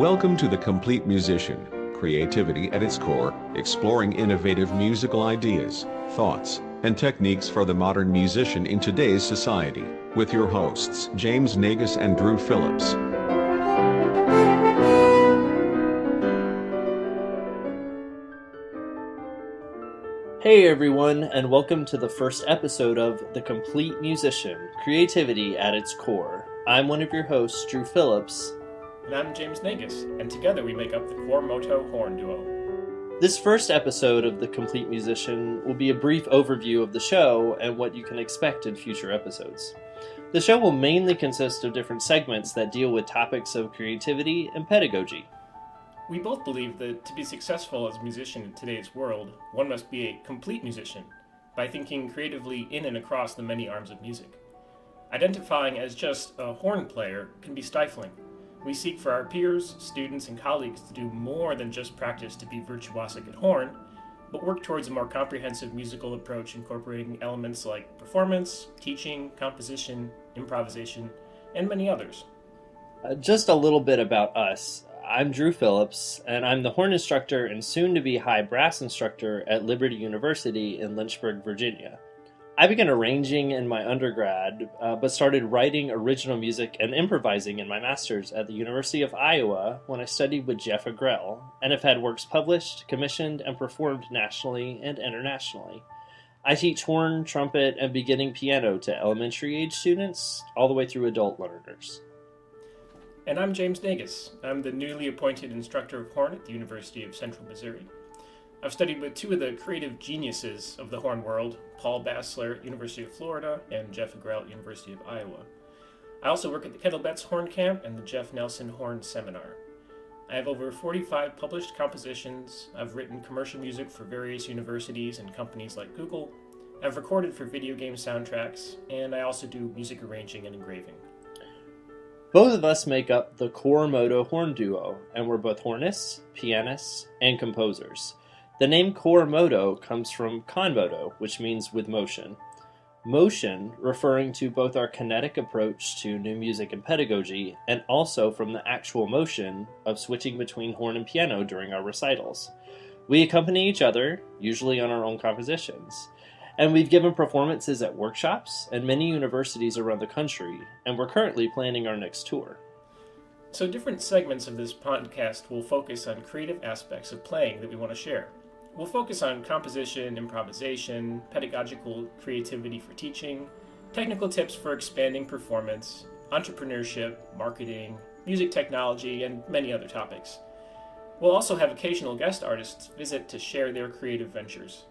Welcome to The Complete Musician, creativity at its core, exploring innovative musical ideas, thoughts, and techniques for the modern musician in today's society, with your hosts James Nagus and Drew Phillips. Hey everyone, and welcome to the first episode of The Complete Musician, creativity at its core. I'm one of your hosts, Drew Phillips. And I'm James Nagus, and together we make up the Core Moto Horn Duo. This first episode of The Complete Musician will be a brief overview of the show and what you can expect in future episodes. The show will mainly consist of different segments that deal with topics of creativity and pedagogy. We both believe that to be successful as a musician in today's world, one must be a complete musician by thinking creatively in and across the many arms of music. Identifying as just a horn player can be stifling. We seek for our peers, students, and colleagues to do more than just practice to be virtuosic at horn, but work towards a more comprehensive musical approach incorporating elements like performance, teaching, composition, improvisation, and many others. Just a little bit about us. I'm Drew Phillips, and I'm the horn instructor and soon-to-be high brass instructor at Liberty University in Lynchburg, Virginia. I began arranging in my undergrad, but started writing original music and improvising in my master's at the University of Iowa when I studied with Jeff Agrell, and have had works published, commissioned, and performed nationally and internationally. I teach horn, trumpet, and beginning piano to elementary-age students, all the way through adult learners. And I'm James Nagus. I'm the newly appointed instructor of horn at the University of Central Missouri. I've studied with two of the creative geniuses of the horn world, Paul Bassler at University of Florida and Jeff Agrell at University of Iowa. I also work at the Kettlebetts Horn Camp and the Jeff Nelson Horn Seminar. I have over 45 published compositions. I've written commercial music for various universities and companies like Google. I've recorded for video game soundtracks, and I also do music arranging and engraving. Both of us make up the Core Moto Horn Duo, and we're both hornists, pianists, and composers. The name Core Moto comes from con moto, which means with motion. Motion referring to both our kinetic approach to new music and pedagogy, and also from the actual motion of switching between horn and piano during our recitals. We accompany each other, usually on our own compositions. And we've given performances at workshops and many universities around the country, and we're currently planning our next tour. So different segments of this podcast will focus on creative aspects of playing that we want to share. We'll focus on composition, improvisation, pedagogical creativity for teaching, technical tips for expanding performance, entrepreneurship, marketing, music technology, and many other topics. We'll also have occasional guest artists visit to share their creative ventures.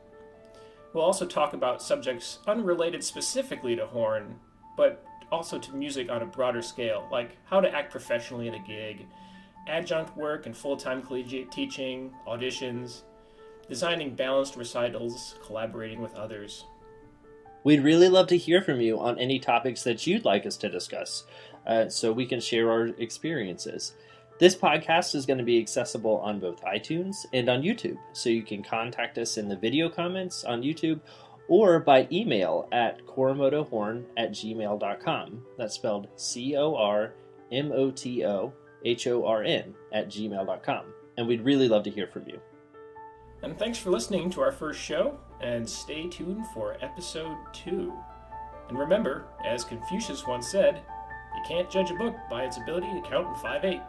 We'll also talk about subjects unrelated specifically to horn, but also to music on a broader scale, like how to act professionally at a gig, adjunct work and full-time collegiate teaching, auditions, designing balanced recitals, collaborating with others. We'd really love to hear from you on any topics that you'd like us to discuss, so we can share our experiences. This podcast is going to be accessible on both iTunes and on YouTube, so you can contact us in the video comments on YouTube or by email at coremotohorn@gmail.com. That's spelled CORMOTOHORN@gmail.com. And we'd really love to hear from you. And thanks for listening to our first show, and stay tuned for episode 2. And remember, as Confucius once said, you can't judge a book by its ability to count in 5/8.